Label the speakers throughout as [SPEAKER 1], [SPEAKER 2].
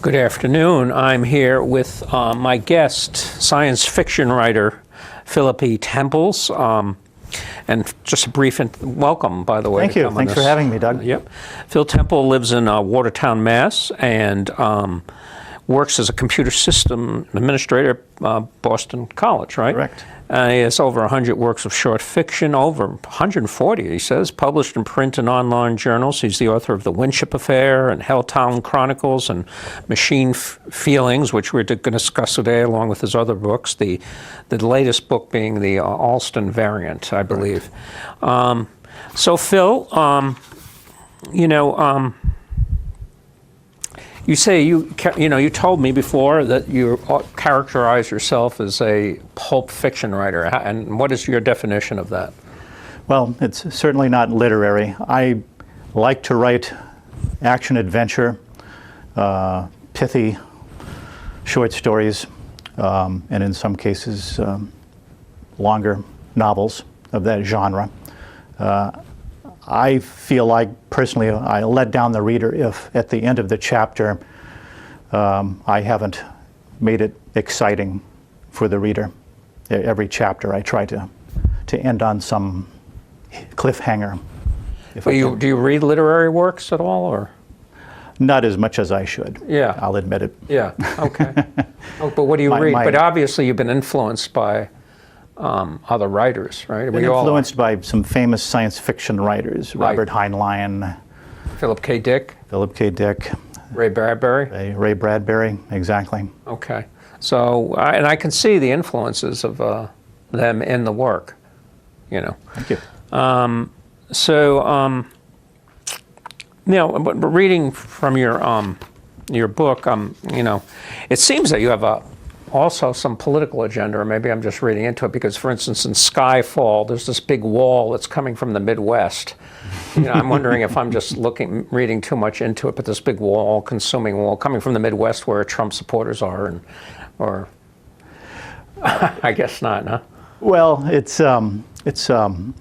[SPEAKER 1] Good afternoon. I'm here with my guest, science fiction writer Philip E. Temples. And just a brief welcome, by the way.
[SPEAKER 2] Thank you. Thanks for having me, Doug.
[SPEAKER 1] Yep. Phil Temple lives in Watertown, Mass. And works as a computer system administrator at Boston College, right?
[SPEAKER 2] Correct.
[SPEAKER 1] He has over 100 works of short fiction, over 140, he says, published in print and online journals. He's the author of The Winship Affair and Helltown Chronicles and Machine Feelings, which we're going to discuss today, along with his other books, the latest book being the Allston Variant, I believe. So, Phil, you say you told me before that you characterize yourself as a pulp fiction writer, and what is your definition of that?
[SPEAKER 2] Well, it's certainly not literary. I like to write action adventure, pithy short stories, and in some cases longer novels of that genre. I feel like, personally, I let down the reader if at the end of the chapter I haven't made it exciting for the reader. Every chapter I try to end on some cliffhanger.
[SPEAKER 1] Do you read literary works at all, or?
[SPEAKER 2] Not as much as I should.
[SPEAKER 1] Yeah.
[SPEAKER 2] I'll admit it.
[SPEAKER 1] Yeah, okay. But what do you read? But obviously you've been influenced by other writers, right?
[SPEAKER 2] I've been influenced by some famous science fiction writers,
[SPEAKER 1] right.
[SPEAKER 2] Robert Heinlein,
[SPEAKER 1] Philip K. Dick,
[SPEAKER 2] Ray
[SPEAKER 1] Bradbury.
[SPEAKER 2] Ray Bradbury, exactly.
[SPEAKER 1] Okay. So, and I can see the influences of them in the work,
[SPEAKER 2] Thank you.
[SPEAKER 1] But reading from your book, it seems that you have also some political agenda, or maybe I'm just reading into it, because, for instance, in Skyfall, there's this big wall that's coming from the Midwest. I'm wondering if I'm just reading too much into it, but this big wall, consuming wall, coming from the Midwest where Trump supporters are, or I guess not, huh?
[SPEAKER 2] Well, it's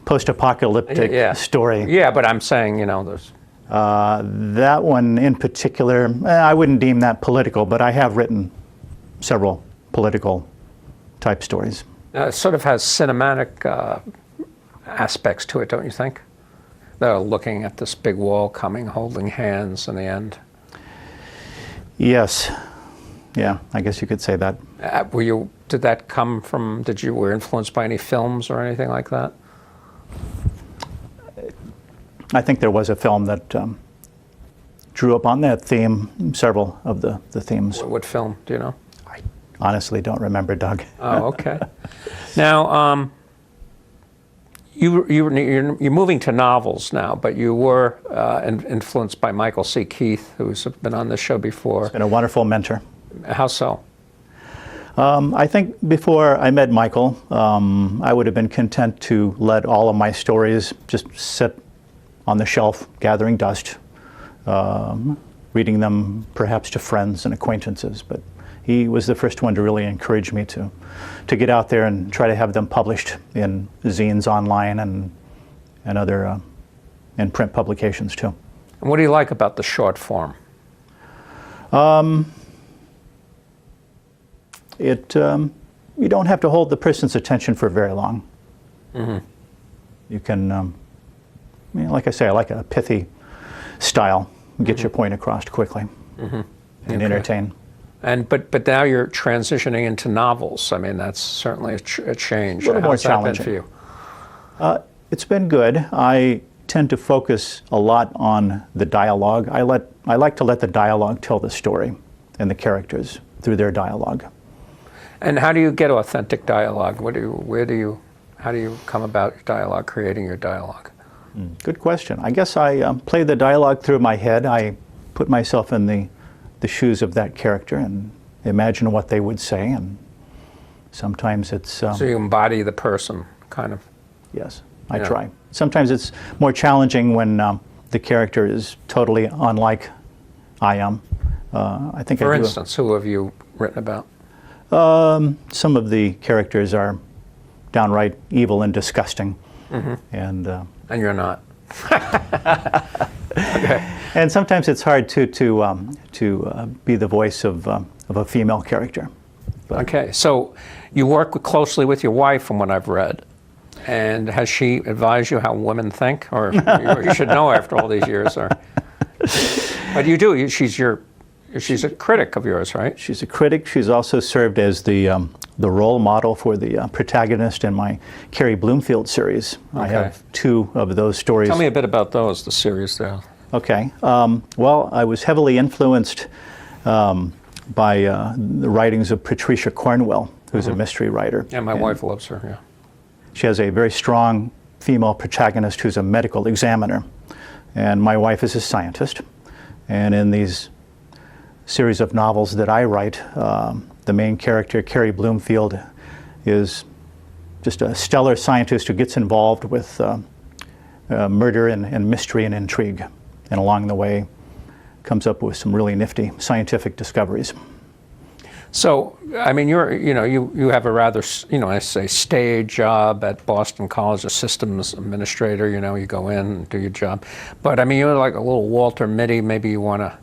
[SPEAKER 2] post-apocalyptic story.
[SPEAKER 1] Yeah, but I'm saying, there's...
[SPEAKER 2] that one in particular, I wouldn't deem that political, but I have written several political type stories.
[SPEAKER 1] It sort of has cinematic aspects to it, don't you think? They're looking at this big wall coming, holding hands in the end.
[SPEAKER 2] Yes. Yeah, I guess you could say that.
[SPEAKER 1] Did that come from, were influenced by any films or anything like that?
[SPEAKER 2] I think there was a film that drew upon that theme, several of the themes.
[SPEAKER 1] What film, do you know?
[SPEAKER 2] I honestly don't remember, Doug.
[SPEAKER 1] Oh, okay. Now, you're moving to novels now, but you were influenced by Michael C. Keith, who's been on this show before.
[SPEAKER 2] He's been a wonderful mentor.
[SPEAKER 1] How so?
[SPEAKER 2] I think before I met Michael, I would have been content to let all of my stories just sit on the shelf, gathering dust, reading them perhaps to friends and acquaintances. But he was the first one to really encourage me to get out there and try to have them published in zines online and other in print publications too.
[SPEAKER 1] And what do you like about the short form?
[SPEAKER 2] You don't have to hold the person's attention for very long. Mm-hmm. You can, like I say, I like a pithy style. Get your point across quickly and entertain.
[SPEAKER 1] But now you're transitioning into novels. I mean, that's certainly a change.
[SPEAKER 2] A little more challenging.
[SPEAKER 1] How's that been for you?
[SPEAKER 2] It's been good. I tend to focus a lot on the dialogue. I like to let the dialogue tell the story and the characters through their dialogue.
[SPEAKER 1] And how do you get authentic dialogue? How do you come about your dialogue, creating your dialogue?
[SPEAKER 2] Good question. I guess I play the dialogue through my head. I put myself in the shoes of that character and imagine what they would say, and sometimes it's...
[SPEAKER 1] so you embody the person, kind of?
[SPEAKER 2] Yes, I try. Sometimes it's more challenging when the character is totally unlike I am. I think
[SPEAKER 1] For instance, who have you written about?
[SPEAKER 2] Some of the characters are downright evil and disgusting, and
[SPEAKER 1] you're not. Okay.
[SPEAKER 2] And sometimes it's hard to be the voice of a female character.
[SPEAKER 1] Okay, so you work closely with your wife, from what I've read, and has she advised you how women think, or you should know after all these years, or? But you do. She's a critic of yours, right?
[SPEAKER 2] She's a critic. She's also served as the role model for the protagonist in my Carrie Bloomfield series. Okay. I have 2 of those stories.
[SPEAKER 1] Tell me a bit about those, the series there.
[SPEAKER 2] Okay. Well, I was heavily influenced by the writings of Patricia Cornwell, who's a mystery writer.
[SPEAKER 1] Yeah, my wife loves her, yeah.
[SPEAKER 2] She has a very strong female protagonist who's a medical examiner, and my wife is a scientist. And in these series of novels that I write, the main character, Carrie Bloomfield, is just a stellar scientist who gets involved with murder and mystery and intrigue, and along the way comes up with some really nifty scientific discoveries.
[SPEAKER 1] So, I mean, you have a rather, I say, staid job at Boston College, a systems administrator. You go in and do your job. But I mean, you're like a little Walter Mitty. Maybe you want to,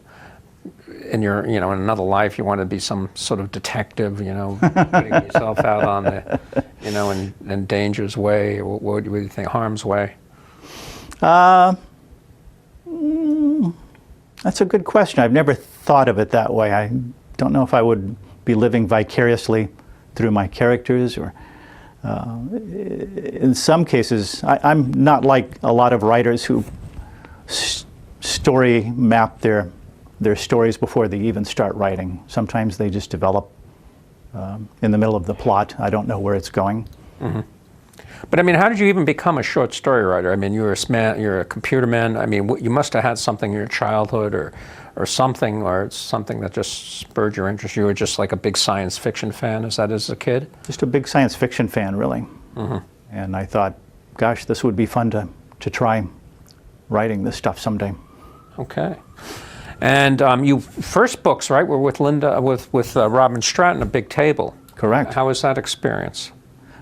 [SPEAKER 1] in your, in another life, you want to be some sort of detective. Putting yourself out on the, in danger's way. What do you think? Harm's way.
[SPEAKER 2] That's a good question. I've never thought of it that way. I don't know if I would be living vicariously through my characters, or in some cases, I'm not like a lot of writers who story map their stories before they even start writing. Sometimes they just develop in the middle of the plot. I don't know where it's going.
[SPEAKER 1] Mm-hmm. But I mean, how did you even become a short story writer? I mean, you're a computer man. I mean, you must have had something in your childhood or something that just spurred your interest. You were just like a big science fiction fan, is that as a kid?
[SPEAKER 2] Just a big science fiction fan, really. Mm-hmm. And I thought, gosh, this would be fun to try writing this stuff someday.
[SPEAKER 1] Okay. And you first books, right, were with with Robin Stratton, A Big Table.
[SPEAKER 2] Correct.
[SPEAKER 1] How was that experience?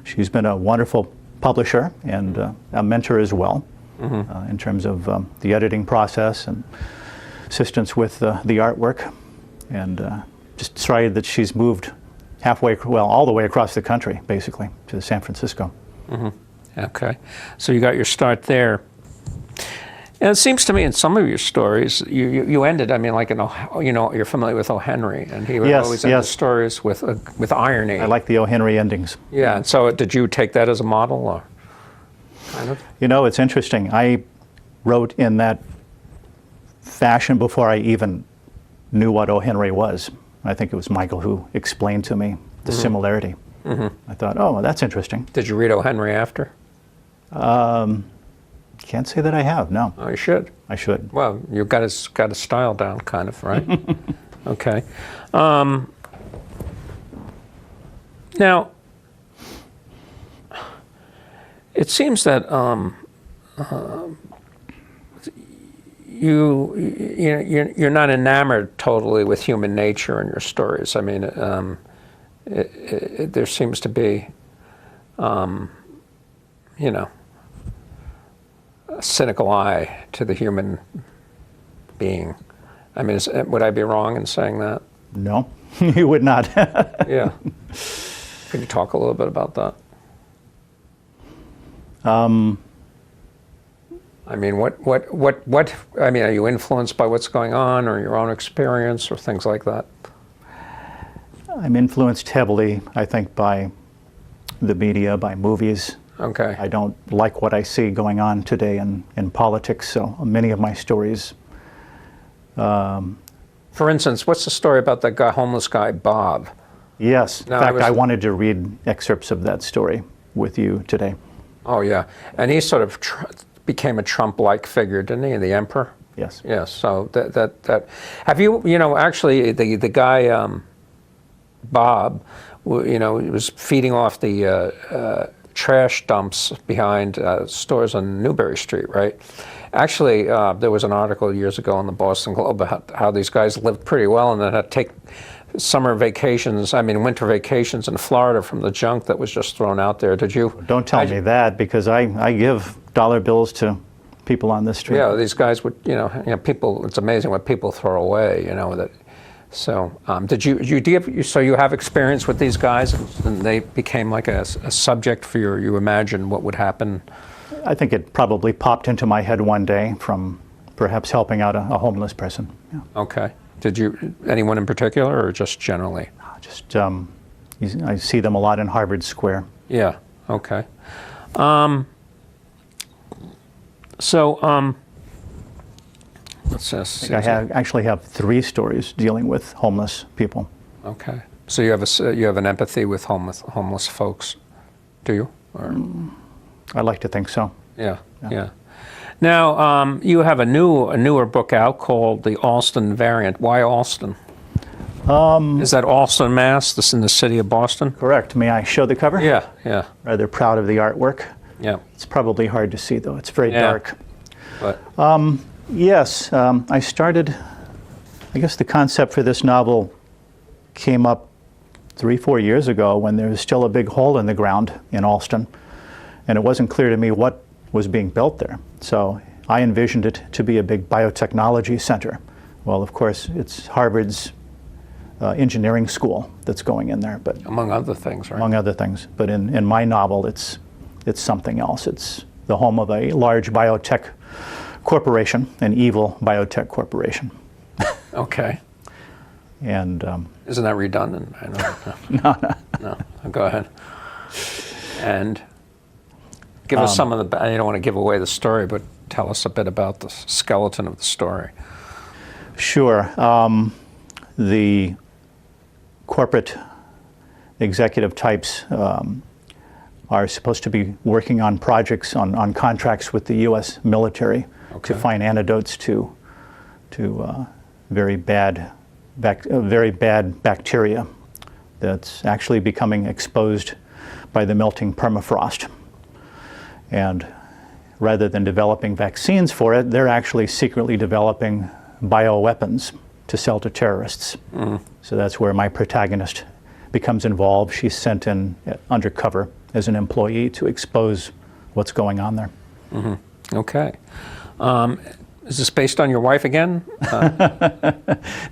[SPEAKER 2] She's been a wonderful publisher and a mentor as well, mm-hmm. In terms of the editing process and assistance with the artwork, and just sorry that she's moved all the way across the country, basically, to San Francisco.
[SPEAKER 1] Mm-hmm. Okay, so you got your start there. And it seems to me in some of your stories, you ended, I mean, like, you're familiar with O. Henry, and he would always end the stories with irony.
[SPEAKER 2] I like the O. Henry endings.
[SPEAKER 1] Yeah, and so did you take that as a model, or kind of?
[SPEAKER 2] It's interesting. I wrote in that fashion before I even knew what O. Henry was. I think it was Michael who explained to me the mm-hmm. similarity. Mm-hmm. I thought, oh, well, that's interesting.
[SPEAKER 1] Did you read O. Henry after?
[SPEAKER 2] Can't say that I have, no.
[SPEAKER 1] Oh, you should.
[SPEAKER 2] I should.
[SPEAKER 1] Well, you've got his style down, kind of, right? Okay. Now, it seems that you're not enamored totally with human nature in your stories. I mean, there seems to be, a cynical eye to the human being. I mean, would I be wrong in saying that?
[SPEAKER 2] No, you would not.
[SPEAKER 1] Yeah. Could you talk a little bit about that? I mean, I mean, are you influenced by what's going on, or your own experience, or things like that?
[SPEAKER 2] I'm influenced heavily, I think, by the media, by movies.
[SPEAKER 1] Okay.
[SPEAKER 2] I don't like what I see going on today in politics, so many of my stories.
[SPEAKER 1] For instance, what's the story about that homeless guy, Bob?
[SPEAKER 2] Yes. In fact, I wanted to read excerpts of that story with you today.
[SPEAKER 1] Oh, yeah. And he sort of became a Trump-like figure, didn't he? The emperor?
[SPEAKER 2] Yes.
[SPEAKER 1] Yes. So that have you, actually, the guy, Bob, he was feeding off the trash dumps behind stores on Newbury Street, right? Actually, there was an article years ago in the Boston Globe about how these guys lived pretty well and then had to take winter vacations in Florida from the junk that was just thrown out there. Did you?
[SPEAKER 2] Don't tell me that, because I give dollar bills to people on the street.
[SPEAKER 1] Yeah, these guys would, people. It's amazing what people throw away. That. So, so you have experience with these guys, and they became like a subject for you imagine what would happen?
[SPEAKER 2] I think it probably popped into my head one day from perhaps helping out a homeless person. Yeah.
[SPEAKER 1] Okay. Anyone in particular, or just generally?
[SPEAKER 2] Just, I see them a lot in Harvard Square.
[SPEAKER 1] Yeah, okay. Let's see.
[SPEAKER 2] I actually have 3 stories dealing with homeless people.
[SPEAKER 1] Okay. So you have an empathy with homeless folks, do you? Or?
[SPEAKER 2] I like to think so.
[SPEAKER 1] Yeah. Now you have a newer book out called the Allston Variant. Why Allston? Is that Allston, Mass? This in the city of Boston?
[SPEAKER 2] Correct. May I show the cover?
[SPEAKER 1] Yeah.
[SPEAKER 2] Rather proud of the artwork.
[SPEAKER 1] Yeah.
[SPEAKER 2] It's probably hard to see though. It's very dark.
[SPEAKER 1] But
[SPEAKER 2] yes, I started. I guess the concept for this novel came up 3-4 years ago when there was still a big hole in the ground in Allston, and it wasn't clear to me what was being built there. So I envisioned it to be a big biotechnology center. Well, of course, it's Harvard's engineering school that's going in there, but
[SPEAKER 1] among other things, right?
[SPEAKER 2] Among other things, but in my novel, it's something else. It's the home of a large biotech corporation, an evil biotech corporation.
[SPEAKER 1] Okay.
[SPEAKER 2] And
[SPEAKER 1] isn't that redundant? I know. No. Go ahead. And give us some of the. I don't want to give away the story, but tell us a bit about the skeleton of the story.
[SPEAKER 2] Sure. The corporate executive types are supposed to be working on projects, on contracts with the U.S. military to find antidotes to very bad bacteria that's actually becoming exposed by the melting permafrost. And rather than developing vaccines for it, they're actually secretly developing bioweapons to sell to terrorists. So that's where my protagonist becomes involved. She's sent in undercover as an employee to expose what's going on there.
[SPEAKER 1] Okay. Is this based on your wife again?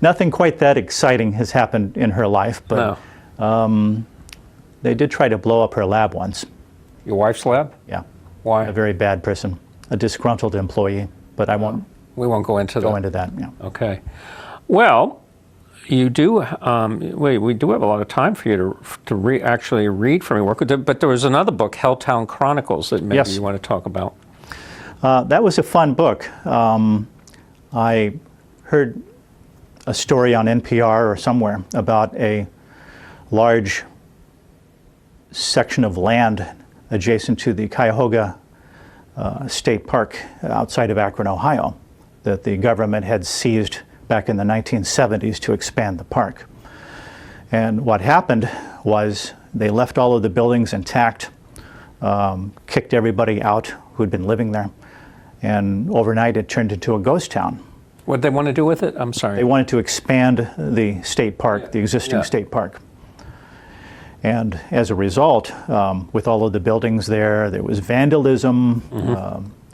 [SPEAKER 2] Nothing quite that exciting has happened in her life, but they did try to blow up her lab once.
[SPEAKER 1] Your wife's lab?
[SPEAKER 2] Yeah.
[SPEAKER 1] Why?
[SPEAKER 2] A very bad person, a disgruntled employee, but I won't.
[SPEAKER 1] We won't go into
[SPEAKER 2] that. Yeah.
[SPEAKER 1] Okay. Well, you do. We do have a lot of time for you to actually read from your work. But there was another book, Helltown Chronicles, that maybe you want to talk about.
[SPEAKER 2] That was a fun book. I heard a story on NPR or somewhere about a large section of land adjacent to the Cuyahoga State Park outside of Akron, Ohio, that the government had seized back in the 1970s to expand the park. And what happened was they left all of the buildings intact, kicked everybody out who'd been living there, and overnight it turned into a ghost town.
[SPEAKER 1] What did they want to do with it? I'm sorry.
[SPEAKER 2] They wanted to expand the state park, the existing state park. And as a result, with all of the buildings there was vandalism,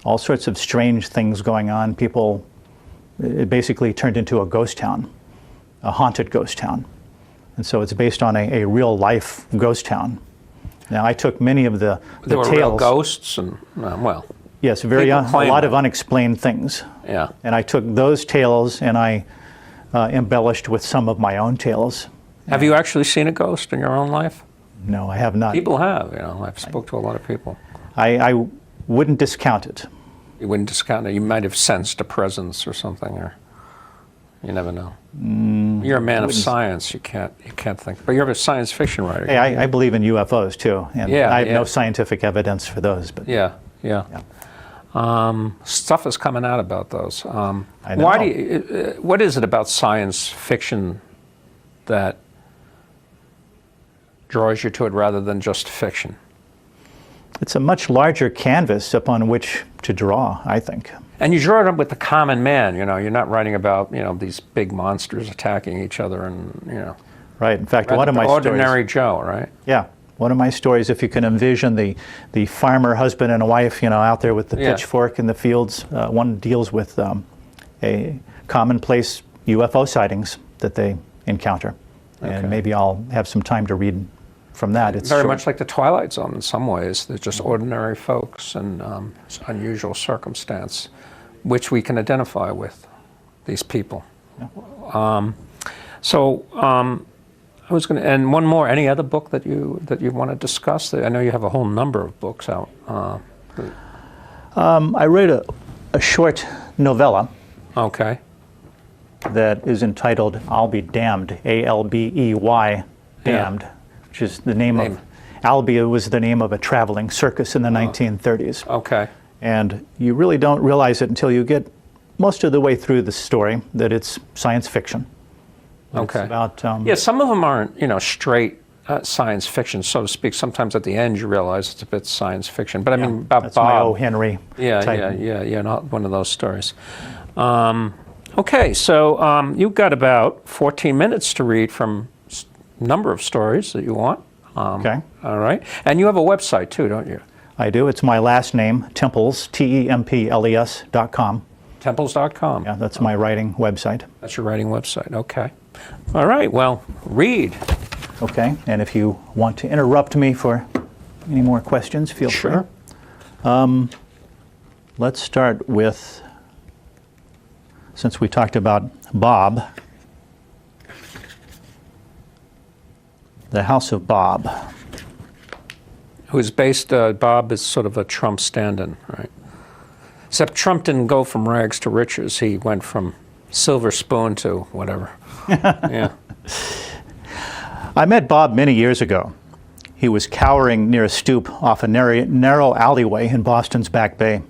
[SPEAKER 2] all sorts of strange things going on. It basically turned into a ghost town, a haunted ghost town. And so it's based on a real life ghost town. Now I took many of the
[SPEAKER 1] there were
[SPEAKER 2] tales.
[SPEAKER 1] Real ghosts and,
[SPEAKER 2] Yes, a lot of unexplained things.
[SPEAKER 1] Yeah.
[SPEAKER 2] And I took those tales and I embellished with some of my own tales.
[SPEAKER 1] Have you actually seen a ghost in your own life?
[SPEAKER 2] No, I have not.
[SPEAKER 1] People have, I've spoke to a lot of people.
[SPEAKER 2] I wouldn't discount it.
[SPEAKER 1] You wouldn't discount it. You might have sensed a presence or something, or you never know. You're a man of science. You can't think. But you're a science fiction writer.
[SPEAKER 2] Hey, I believe in UFOs too, and I have no scientific evidence for those. But
[SPEAKER 1] stuff is coming out about those.
[SPEAKER 2] I know.
[SPEAKER 1] What is it about science fiction that draws you to it rather than just fiction?
[SPEAKER 2] It's a much larger canvas upon which to draw, I think.
[SPEAKER 1] And you draw it up with the common man. You're not writing about these big monsters attacking each other, and
[SPEAKER 2] Right. In fact, one of my
[SPEAKER 1] ordinary Joe, right?
[SPEAKER 2] Yeah. One of my stories, if you can envision the farmer husband and wife, out there with the pitchfork in the fields, one deals with a commonplace UFO sightings that they encounter.
[SPEAKER 1] Okay.
[SPEAKER 2] And maybe I'll have some time to read from that. It's
[SPEAKER 1] very
[SPEAKER 2] short.
[SPEAKER 1] much like the Twilight Zone in some ways. They're just ordinary folks in unusual circumstance, which we can identify with, these people.
[SPEAKER 2] Yeah.
[SPEAKER 1] I was going to, and one more. Any other book that you want to discuss? I know you have a whole number of books out.
[SPEAKER 2] I wrote a short novella.
[SPEAKER 1] Okay.
[SPEAKER 2] That is entitled "Albey Damned," A-L-B-E-Y, Damned, which is the name of. Albia was the name of a traveling circus in the 1930s.
[SPEAKER 1] Okay.
[SPEAKER 2] And you really don't realize it until you get most of the way through the story that it's science fiction.
[SPEAKER 1] Okay.
[SPEAKER 2] It's about,
[SPEAKER 1] yeah, some of them aren't, straight science fiction, so to speak. Sometimes at the end you realize it's a bit science fiction. But I mean, about
[SPEAKER 2] that's
[SPEAKER 1] Bob.
[SPEAKER 2] my O. Henry type.
[SPEAKER 1] Yeah, not one of those stories. Okay, so you've got about 14 minutes to read from a number of stories that you want.
[SPEAKER 2] Okay.
[SPEAKER 1] All right. And you have a website too, don't you?
[SPEAKER 2] I do. It's my last name, Temples, Temples.com.
[SPEAKER 1] Temples.com.
[SPEAKER 2] Yeah, that's my writing website.
[SPEAKER 1] That's your writing website. Okay. All right. Well, read.
[SPEAKER 2] Okay. And if you want to interrupt me for any more questions, feel free.
[SPEAKER 1] Sure.
[SPEAKER 2] Let's start with, since we talked about Bob, The House of Bob.
[SPEAKER 1] Who's based, Bob is sort of a Trump stand-in, right? Except Trump didn't go from rags to riches. He went from silver spoon to whatever. Yeah.
[SPEAKER 2] I met Bob many years ago. He was cowering near a stoop off a narrow alleyway in Boston's Back Bay.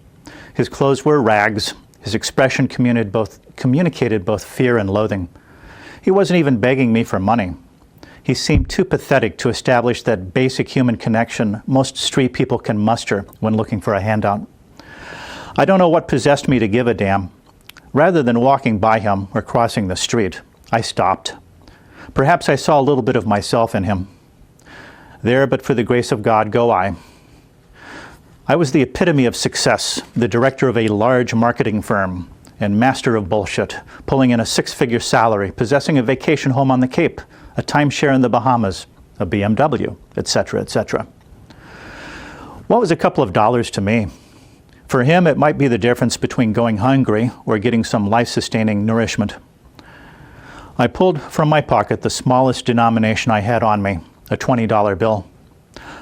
[SPEAKER 2] His clothes were rags. His expression communicated both fear and loathing. He wasn't even begging me for money. He seemed too pathetic to establish that basic human connection most street people can muster when looking for a handout. I don't know what possessed me to give a damn. Rather than walking by him or crossing the street, I stopped. Perhaps I saw a little bit of myself in him. There, but for the grace of God, go I. I was the epitome of success, the director of a large marketing firm, and master of bullshit, pulling in a six-figure salary, possessing a vacation home on the Cape, a timeshare in the Bahamas, a BMW, etc., etc. What was a couple of dollars to me? For him, it might be the difference between going hungry or getting some life-sustaining nourishment. I pulled from my pocket the smallest denomination I had on me, a $20 bill.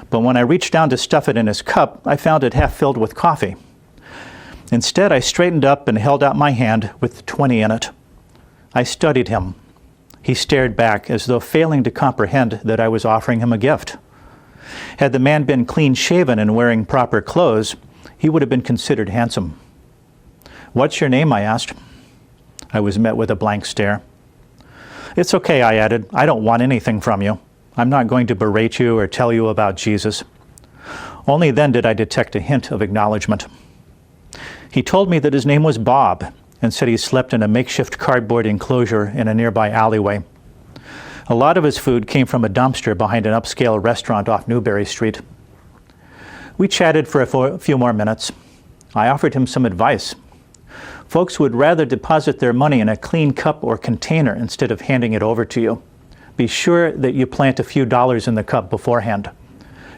[SPEAKER 2] But when I reached down to stuff it in his cup, I found it half filled with coffee. Instead, I straightened up and held out my hand with the 20 in it. I studied him. He stared back as though failing to comprehend that I was offering him a gift. Had the man been clean-shaven and wearing proper clothes, he would have been considered handsome. "What's your name?" I asked. I was met with a blank stare. "It's okay," I added. "I don't want anything from you. I'm not going to berate you or tell you about Jesus." Only then did I detect a hint of acknowledgement. He told me that his name was Bob and said he slept in a makeshift cardboard enclosure in a nearby alleyway. A lot of his food came from a dumpster behind an upscale restaurant off Newberry Street. We chatted for a few more minutes. I offered him some advice. Folks would rather deposit their money in a clean cup or container instead of handing it over to you. Be sure that you plant a few dollars in the cup beforehand.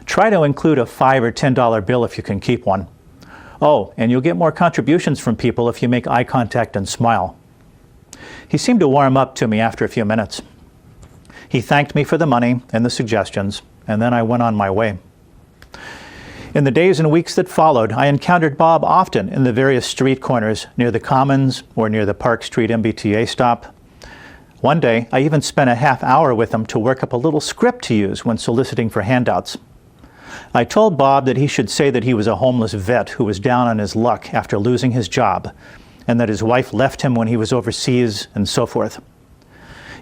[SPEAKER 2] Try to include a $5 or $10 bill if you can keep one. Oh, and you'll get more contributions from people if you make eye contact and smile. He seemed to warm up to me after a few minutes. He thanked me for the money and the suggestions, and then I went on my way. In the days and weeks that followed, I encountered Bob often in the various street corners near the Commons or near the Park Street MBTA stop. One day, I even spent a half hour with him to work up a little script to use when soliciting for handouts. I told Bob that he should say that he was a homeless vet who was down on his luck after losing his job, and that his wife left him when he was overseas, and so forth.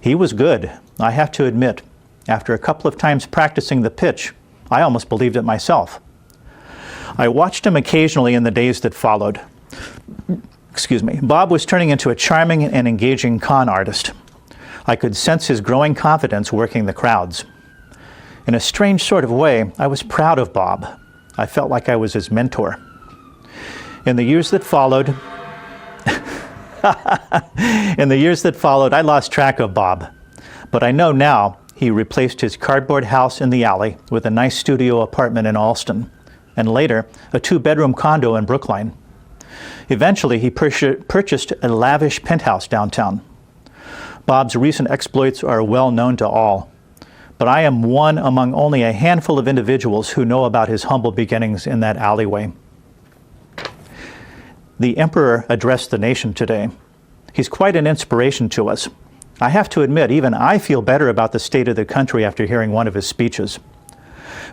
[SPEAKER 2] He was good, I have to admit. After a couple of times practicing the pitch, I almost believed it myself. I watched him occasionally in the days that followed. Excuse me. Bob was turning into a charming and engaging con artist. I could sense his growing confidence working the crowds. In a strange sort of way, I was proud of Bob. I felt like I was his mentor. In the years that followed, I lost track of Bob. But I know now he replaced his cardboard house in the alley with a nice studio apartment in Allston, and later a 2-bedroom condo in Brookline. Eventually, he purchased a lavish penthouse downtown. Bob's recent exploits are well known to all, but I am one among only a handful of individuals who know about his humble beginnings in that alleyway. The Emperor addressed the nation today. He's quite an inspiration to us. I have to admit, even I feel better about the state of the country after hearing one of his speeches.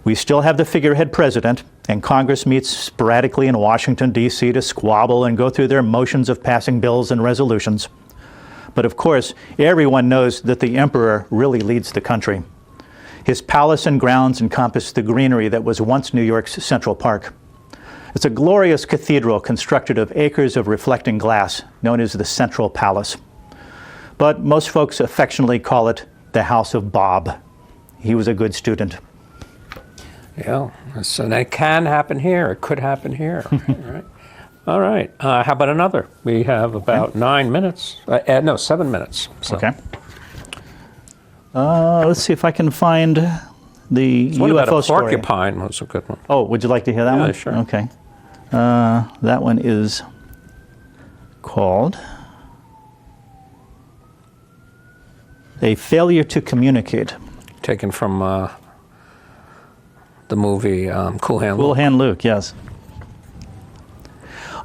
[SPEAKER 2] We still have the figurehead president, and Congress meets sporadically in Washington, D.C. to squabble and go through their motions of passing bills and resolutions. But of course, everyone knows that the Emperor really leads the country. His palace and grounds encompass the greenery that was once New York's Central Park. It's a glorious cathedral constructed of acres of reflecting glass, known as the Central Palace. But most folks affectionately call it the House of Bob. He was a good student.
[SPEAKER 1] Yeah, so that can happen here. It could happen here. Right? All right. How about another? We have about 9 minutes. No, 7 minutes. So.
[SPEAKER 2] Okay. Let's see if I can find the
[SPEAKER 1] What
[SPEAKER 2] UFO
[SPEAKER 1] about a
[SPEAKER 2] story.
[SPEAKER 1] porcupine was a good one.
[SPEAKER 2] Oh, would you like to hear that one?
[SPEAKER 1] Yeah, sure.
[SPEAKER 2] Okay. That one is called A Failure to Communicate.
[SPEAKER 1] Taken from the movie Cool Hand
[SPEAKER 2] Cool
[SPEAKER 1] Luke.
[SPEAKER 2] Hand Luke, yes.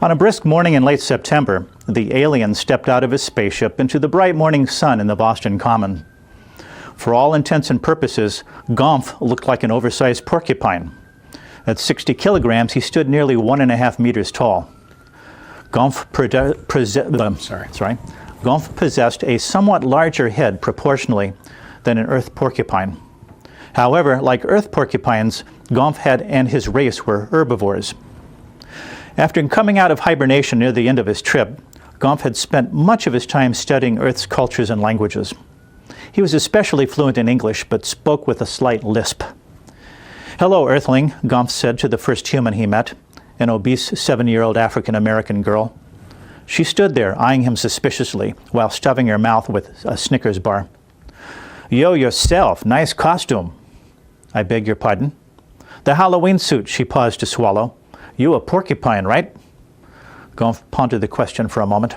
[SPEAKER 2] On a brisk morning in late September, the alien stepped out of his spaceship into the bright morning sun in the Boston Common. For all intents and purposes, Gomph looked like an oversized porcupine. At 60 kilograms, he stood nearly 1.5 meters tall. Gomph possessed a somewhat larger head proportionally than an earth porcupine. However, like earth porcupines, Gomph and his race were herbivores. After coming out of hibernation near the end of his trip, Gomph had spent much of his time studying Earth's cultures and languages. He was especially fluent in English, but spoke with a slight lisp. "Hello, Earthling," Gomph said to the first human he met, an obese 7-year-old African-American girl. She stood there, eyeing him suspiciously, while stuffing her mouth with a Snickers bar. "Yo, yourself, nice costume." "I beg your pardon?" "The Halloween suit," she paused to swallow. "You a porcupine, right?" Gomph pondered the question for a moment.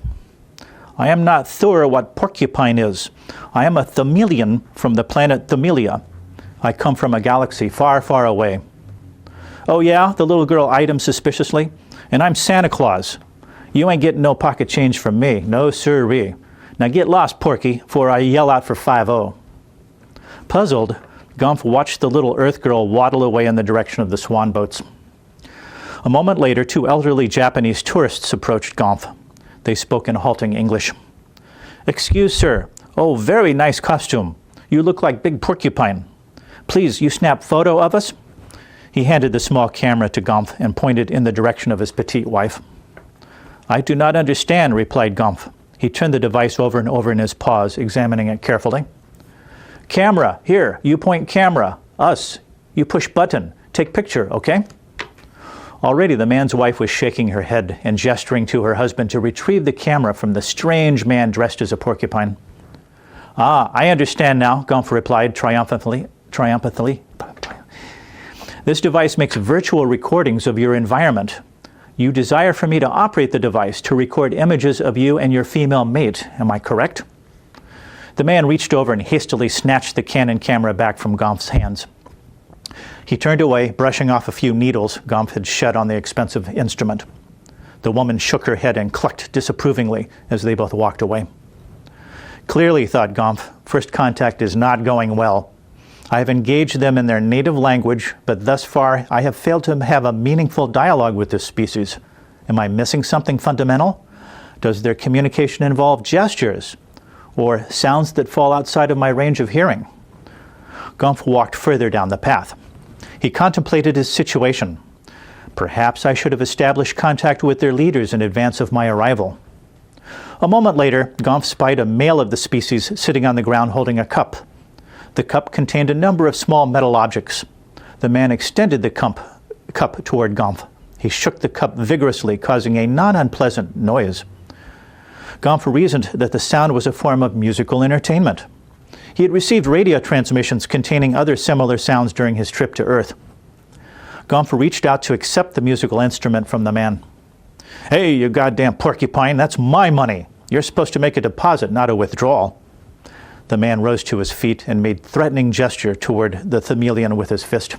[SPEAKER 2] "I am not sure what porcupine is. I am a Thamelian from the planet Thamelia. I come from a galaxy far, far away." "Oh yeah?" the little girl eyed him suspiciously. "And I'm Santa Claus. You ain't getting no pocket change from me, no sirree. Now get lost, Porky, for I yell out for 5-0. Puzzled, Gomph watched the little Earth girl waddle away in the direction of the swan boats. A moment later, 2 elderly Japanese tourists approached Gomph. They spoke in halting English. "Excuse, sir. Oh, very nice costume. You look like big porcupine. Please, you snap photo of us?" He handed the small camera to Gomph and pointed in the direction of his petite wife. "I do not understand," replied Gomph. He turned the device over and over in his paws, examining it carefully. "Camera, here, you point camera. Us, you push button. Take picture, okay?" Already the man's wife was shaking her head and gesturing to her husband to retrieve the camera from the strange man dressed as a porcupine. "Ah, I understand now," Gomph replied triumphantly. "This device makes virtual recordings of your environment. You desire for me to operate the device to record images of you and your female mate, am I correct?" The man reached over and hastily snatched the Canon camera back from Gomph's hands. He turned away, brushing off a few needles Gomph had shed on the expensive instrument. The woman shook her head and clucked disapprovingly as they both walked away. Clearly, thought Gomph, first contact is not going well. I have engaged them in their native language, but thus far I have failed to have a meaningful dialogue with this species. Am I missing something fundamental? Does their communication involve gestures or sounds that fall outside of my range of hearing? Gomph walked further down the path. He contemplated his situation. Perhaps I should have established contact with their leaders in advance of my arrival. A moment later, Gomph spied a male of the species sitting on the ground holding a cup. The cup contained a number of small metal objects. The man extended the cup toward Gomph. He shook the cup vigorously, causing a non-unpleasant noise. Gomph reasoned that the sound was a form of musical entertainment. He had received radio transmissions containing other similar sounds during his trip to Earth. Gomph reached out to accept the musical instrument from the man. "Hey, you goddamn porcupine, that's my money. You're supposed to make a deposit, not a withdrawal." The man rose to his feet and made threatening gesture toward the chameleon with his fist.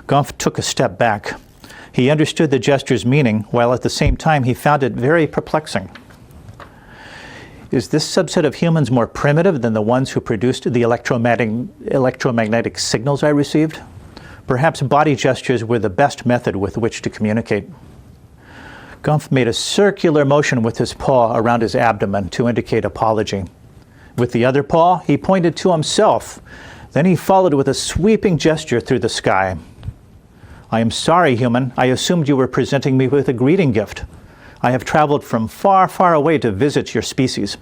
[SPEAKER 2] Gomph took a step back. He understood the gesture's meaning, while at the same time he found it very perplexing. Is this subset of humans more primitive than the ones who produced the electromagnetic signals I received? Perhaps body gestures were the best method with which to communicate. Gomph made a circular motion with his paw around his abdomen to indicate apology. With the other paw, he pointed to himself. Then he followed with a sweeping gesture through the sky. "I am sorry, human. I assumed you were presenting me with a greeting gift. I have traveled from far, far away to visit your species."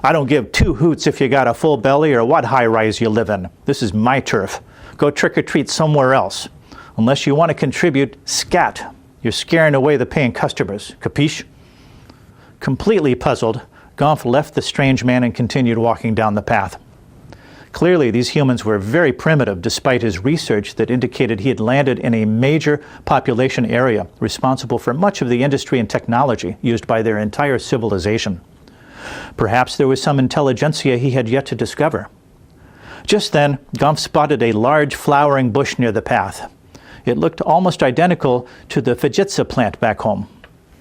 [SPEAKER 2] "I don't give two hoots if you got a full belly or what high-rise you live in. This is my turf. Go trick-or-treat somewhere else. Unless you want to contribute, scat. You're scaring away the paying customers. Capiche?" Completely puzzled, Gomph left the strange man and continued walking down the path. Clearly, these humans were very primitive, despite his research that indicated he had landed in a major population area responsible for much of the industry and technology used by their entire civilization. Perhaps there was some intelligentsia he had yet to discover. Just then, Gomph spotted a large flowering bush near the path. It looked almost identical to the fujitsa plant back home.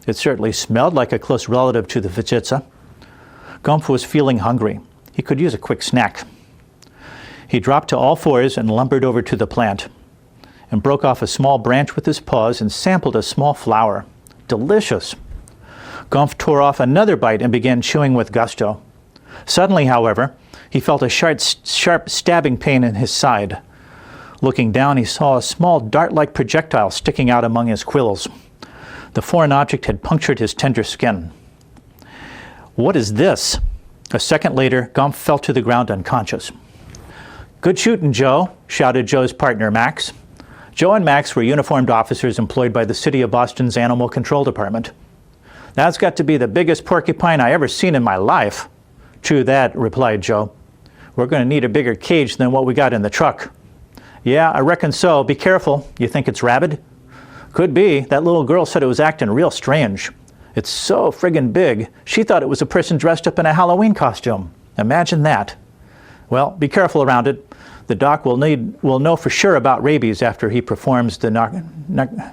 [SPEAKER 2] It certainly smelled like a close relative to the fujitsa. Gomph was feeling hungry. He could use a quick snack. He dropped to all fours and lumbered over to the plant and broke off a small branch with his paws and sampled a small flower. Delicious! Gomph tore off another bite and began chewing with gusto. Suddenly, however, he felt a sharp stabbing pain in his side. Looking down, he saw a small dart-like projectile sticking out among his quills. The foreign object had punctured his tender skin. "What is this?" A second later, Gomph fell to the ground unconscious. "Good shooting, Joe," shouted Joe's partner, Max. Joe and Max were uniformed officers employed by the City of Boston's Animal Control Department. "That's got to be the biggest porcupine I ever seen in my life." "True that," replied Joe. "We're going to need a bigger cage than what we got in the truck." "Yeah, I reckon so. Be careful. You think it's rabid?" "Could be. That little girl said it was acting real strange. It's so friggin' big, she thought it was a person dressed up in a Halloween costume. Imagine that." "Well, be careful around it. The doc will know for sure about rabies after he performs the necro